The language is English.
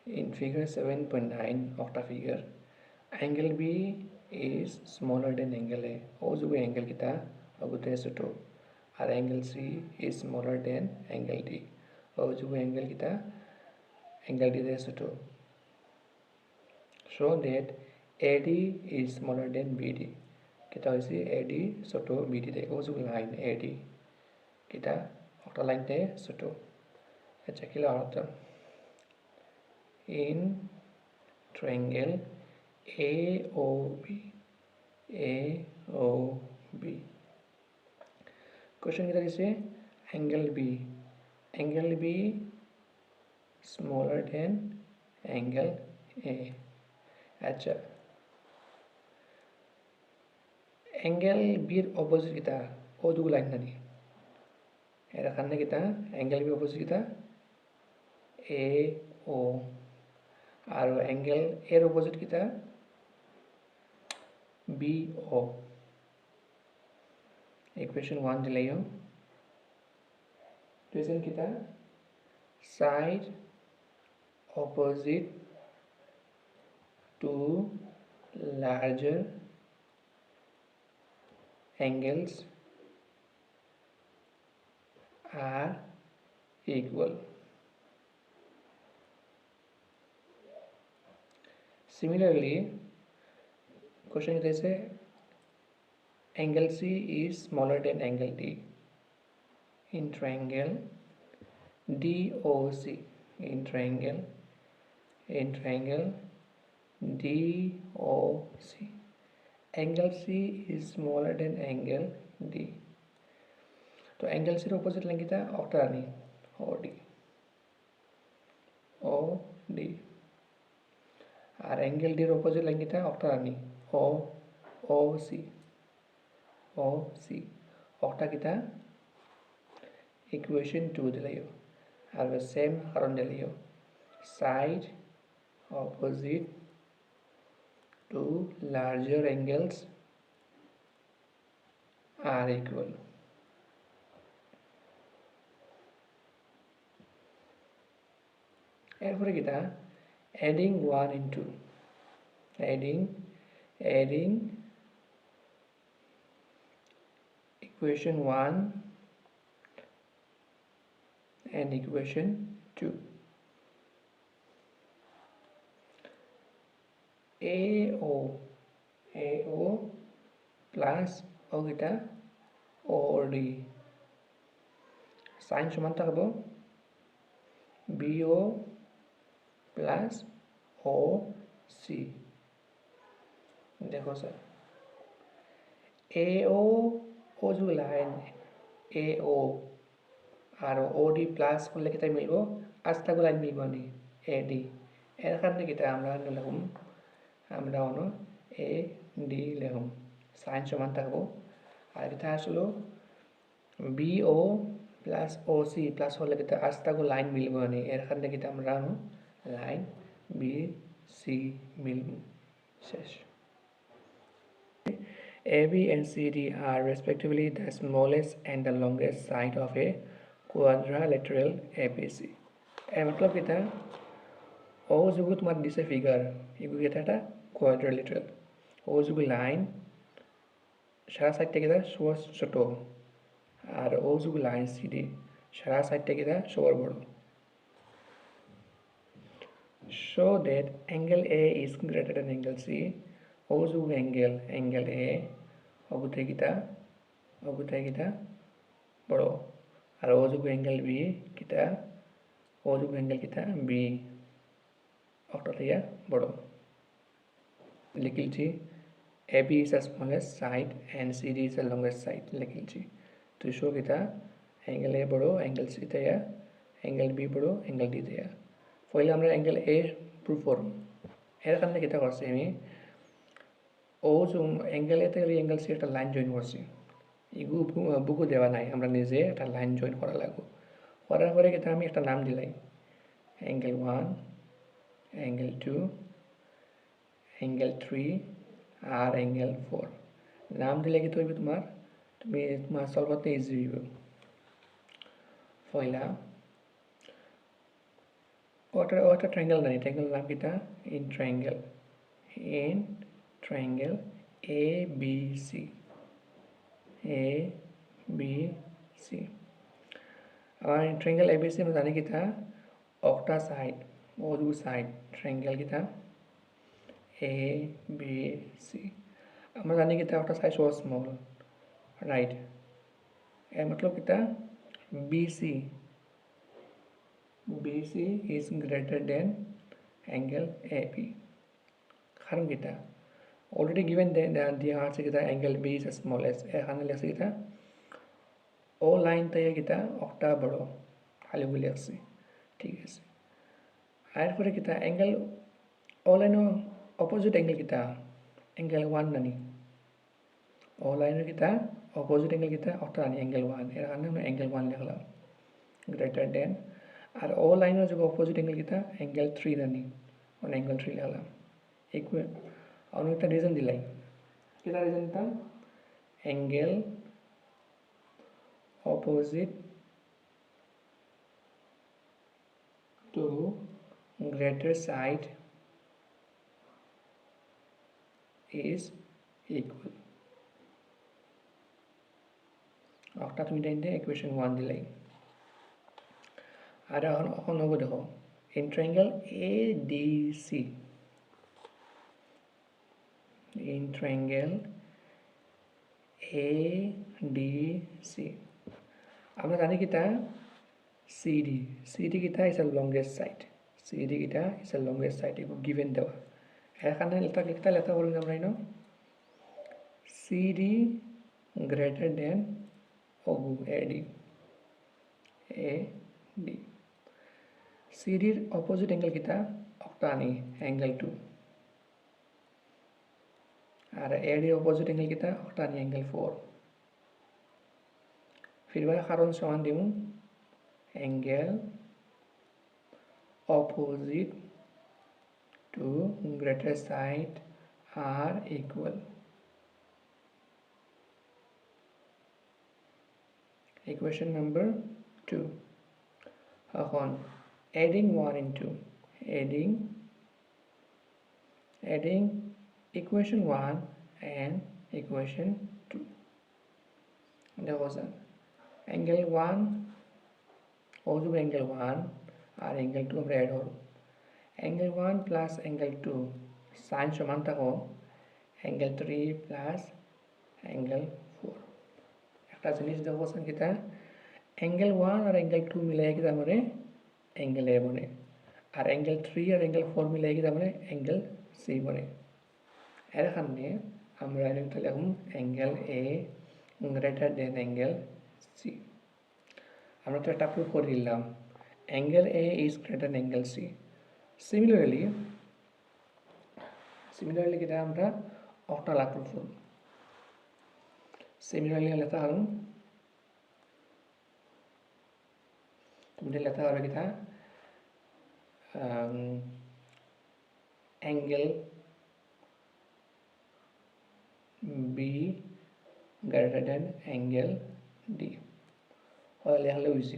In figure 7.9 of the figure, angle B is smaller than angle A. Ojugu angle kita agute suto. Our angle C is smaller than angle D. Ojugu angle kita angle D de suto. Show that AD is smaller than BD. Kita hoise AD suto BD de. Ojugu line AD kita octa line de suto. Acha kila artha. In triangle AOB. Question kita is angle B. Angle B smaller than angle A. Acha. Angle B opposite kita ojugu line nani. Era kanne kita angle B opposite kita AO. Our angle A opposite kita BO. Equation 1 dilayo. Reason kita side opposite to larger angles are equal. Similarly, question is angle C is smaller than angle D. In triangle DOC, in triangle DOC, angle C is smaller than angle D. So angle C opposite line kita octa ni OD. Our angle D opposite line kita octa ni OC. Octa kita equation 2 dilayo. Our same karon dilayo. Side opposite to larger angles are equal. Erpore kita adding 1 into adding equation 1 and equation 2. AO plus O kita OD sin সমান থাকব BO plus OC. देखो sir AO जो line AO और OD plus করলে কিতা মিলব আস্তাগো line মিলব নি AD এর কারণে কিতা আমরা লিখুম আমরা অনো AD লিখুম sin সমান থাকব আর কিতা আসলো BO plus OC plus হলে কিতা আস্তাগো লাইন মিলব নি এর কারণে কিতা আমরা অনো লাইন BC মিলব শেষ AB and CD are respectively the smallest and the longest side of a quadrilateral ABC. मतलब कितना O जो तुम्हारा दिसे फिगर ये कितना था quadrilateral O जो लाइन सारा साइड टे कितना शोर छोटो और O जो लाइन CD सारा साइड टे कितना शोर बड़ो. Show that angle A is greater than angle C. O जो angle A অগুতে কিটা বড় আর ও যোগ অ্যাঙ্গেল বি কিটা ও যোগ অ্যাঙ্গেল কিটা বি অক্টালিয়া বড় লিখিলছি AB is the smallest side and CD is the longest side লিখিলছি তো শো কিটা অ্যাঙ্গেল A বড় অ্যাঙ্গেল C দেয়া অ্যাঙ্গেল B বড় অ্যাঙ্গেল D দেয়া পहिले আমরা অ্যাঙ্গেল A প্রুফ করব এর কারণে কিটা করছি আমি ও जो অ্যাঙ্গেল A থেকে অ্যাঙ্গেল C একটা লাইন জয়েন করছি ইগু বুকু দেওয়া নাই আমরা নিজে একটা লাইন জয়েন করা লাগবে করার পরে কিটা আমি একটা নাম দিলাই অ্যাঙ্গেল 1 অ্যাঙ্গেল 2 অ্যাঙ্গেল 3 আর অ্যাঙ্গেল 4 নাম দিলে কি হইবে তোমার সলভ করতে ইজি হইবে পয়লা ওটা ট্রায়াঙ্গেল নাই, ট্রায়াঙ্গেল নাম কিটা in triangle A B C আমাৰ ট্রায়াঙ্গেল এ বি সি আমি জানি কিটা অক্টা সাইড ওদু সাইড ট্রায়াঙ্গেল কিটা এ বি সি আমরা জানি কিটা অক্টা সাইড সো স্মল राइट ए मतलब कितना BC is greater than angle AB कारण कितना already given दिया से कितना angle B is smallest ए खाने लग से कितना O line तय कितना ऑक्टा बड़ो खाली बोले से ठीक है से आयर पर कितना angle O line opposite angle कितना angle 1 नहीं O line कितना opposite angle कितना ऑक्टा नहीं angle 1 ए खाने में angle 1 लिखला greater than और O line में जो opposite angle कितना angle 3 नहीं और angle 3 लिखला एक और एक रीजन दिलाई कितना रीजन था angle opposite to greater side is equal octa তুমি দেনতে ইকুয়েশন 1 দিলাই আর এখন হবে দেখো in triangle ADC in triangle ADC আমরা জানি কিটা CD কিটা is the longest side CD কিটা is the longest side এগো given দেওয়া এখানে লেখা বলুন আমরা ইনো CD greater than OGU AD CD এর opposite angle কিটা অক্টা আনি angle 2 আর AD এর opposite angle কিটা অক্টা আনি angle 4 फिर बार कारण समान दिमु angle opposite to greater side are equal equation number 2 এখন adding 1 into adding equation 1 and equation 2 দেখো স্যার angle 1 also angle 1 আর angle 2 আমরা add হল angle 1 plus angle 2 sin সমান থাকো angle 3 plus angle 4 একটা জিনিস দেখো স্যার কিটা angle 1 আর angle 2 মিলাই কিটা মানে angle A বনে আর angle 3 আর angle 4 মিলাই কিটা মানে angle C বনে এর কারণে আমরা এটা লিখুম angle A greater than angle C আমরা তো এটা প্রুফ করে দিলাম angle A is greater than angle C similarly কিটা আমরা অক্টা লাগ প্রুফ করব similarly লেখা হল তুমি লেখা হবে কিটা angle B greater than angle D হলে হলে হইছে